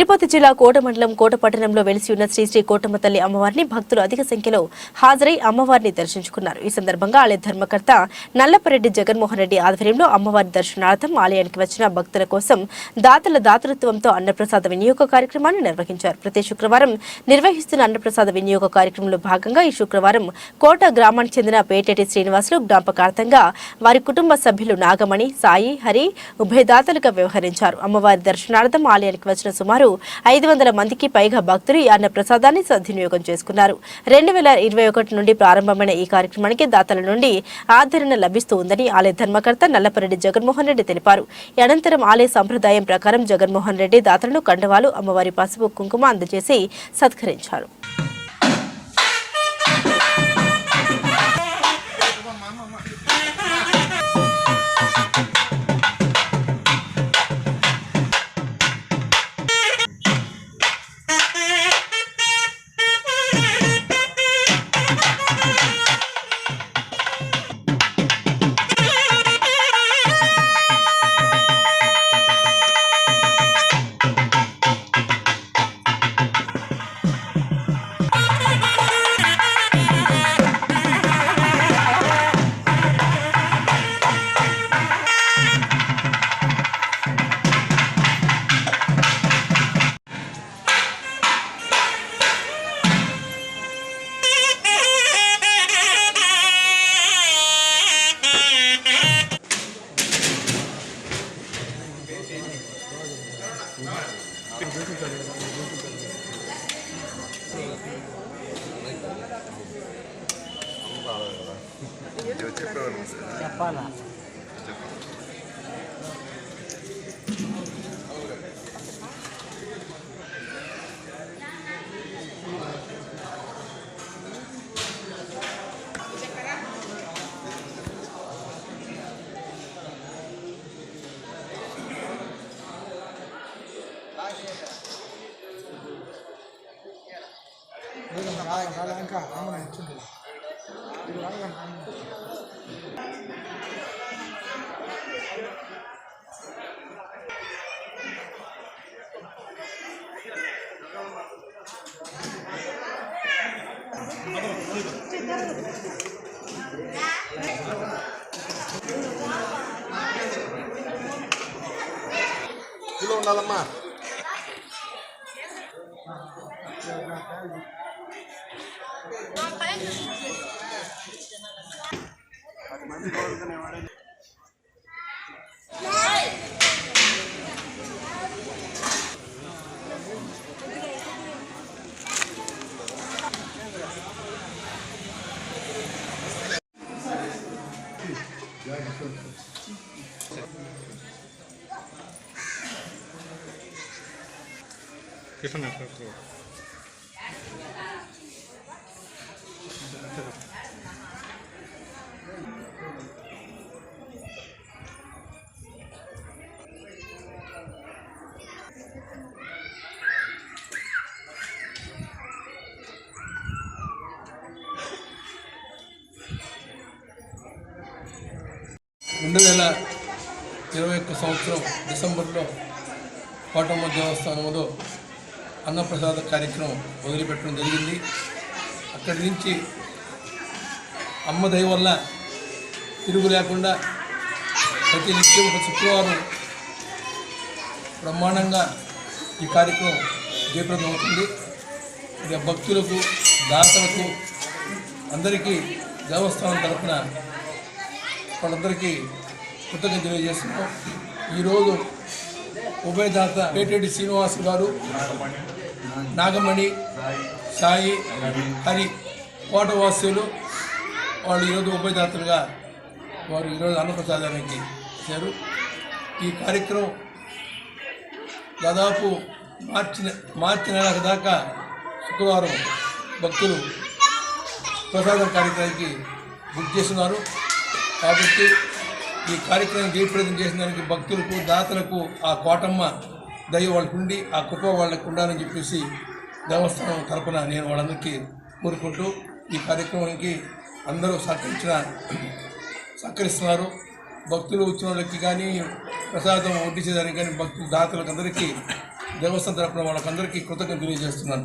తిరుపతి జిల్లా కోట మండలం కోట పట్టణంలో వెలిసి ఉన్న శ్రీ శ్రీ కోటమ్మ తల్లి అమ్మవారిని భక్తులు అధిక సంఖ్యలో హాజరై అమ్మవారిని దర్శించుకున్నారు. ఈ సందర్భంగా ఆలయ ధర్మకర్త నల్లపరెడ్డి జగన్మోహన్ రెడ్డి ఆధ్వర్యంలో అమ్మవారి దర్శనార్థం ఆలయానికి వచ్చిన భక్తుల కోసం దాతల దాతృత్వంతో అన్నప్రసాద వినియోగ కార్యక్రమాన్ని నిర్వహించారు. ప్రతి శుక్రవారం నిర్వహిస్తున్న అన్నప్రసాద వినియోగ కార్యక్రమంలో భాగంగా ఈ శుక్రవారం కోట గ్రామానికి చెందిన పేటెటి శ్రీనివాసులు జ్ఞాపకార్థంగా వారి కుటుంబ సభ్యులు నాగమణి, సాయి, హరి ఉభయదాతలుగా వ్యవహరించారు. అమ్మవారి దర్శనార్థం ఆలయానికి వచ్చిన సుమారు 500 మందికి పైగా భక్తులు ఈ అన్న ప్రసాదాన్ని సద్వినియోగం చేసుకున్నారు. 2021 నుండి ప్రారంభమైన ఈ కార్యక్రమానికి దాతల నుండి ఆదరణ లభిస్తూ ఉందని ఆలయ ధర్మకర్త నల్లపరెడ్డి జగన్మోహన్ రెడ్డి తెలిపారు. అనంతరం ఆలయ సంప్రదాయం ప్రకారం జగన్మోహన్ రెడ్డి దాతలను కండవాలు, అమ్మవారి పసుపు కుంకుమ అందజేసి సత్కరించారు. చెప్పాలా ఇంకా కిలో ఉండాలమ్మా. कितना సంవత్సరం డిసెంబర్లో కోటమ్మ దేవస్థానంలో అన్నప్రసాద కార్యక్రమం వదిలిపెట్టడం జరిగింది. అక్కడి నుంచి అమ్మ దయ వల్ల తిరుగు లేకుండా ప్రతి నిత్యం శుక్రవారం బ్రహ్మాండంగా ఈ కార్యక్రమం జయప్రదం అవుతుంది. ఇక భక్తులకు, దాతలకు అందరికీ దేవస్థానం తరఫున వాళ్ళందరికీ కృతజ్ఞతలు తెలియజేస్తున్నాం. ఈరోజు ఉభయదాత పేటెటి శ్రీనివాస్ గారు, నాగమణి, సాయి, హరి కోటవాసులు వాళ్ళు ఈరోజు ఉభయదాతలుగా వారు ఈరోజు అన్నప్రసాదానికి ఇచ్చారు. ఈ కార్యక్రమం దాదాపు మార్చి నెల దాకా శుక్రవారం భక్తులు ప్రసాదం కార్యక్రమానికి బుక్ చేస్తున్నారు. కాబట్టి ఈ కార్యక్రమం జయప్రదం చేసిన దానికి భక్తులకు, దాతలకు ఆ కోటమ్మ దయ వాళ్ళకుండి ఆ కృప వాళ్ళకు ఉండాలని చెప్పేసి దేవస్థానం తరపున నేను వాళ్ళందరికీ కోరుకుంటూ ఈ కార్యక్రమానికి అందరూ సహకరిస్తున్నారు. భక్తులు వచ్చిన వాళ్ళకి కానీ ప్రసాదం వడ్డించేదానికి కానీ భక్తులు, దాతలకు అందరికీ దేవస్థానం తరపున వాళ్ళకందరికీ కృతజ్ఞతలు తెలియజేస్తున్నాను.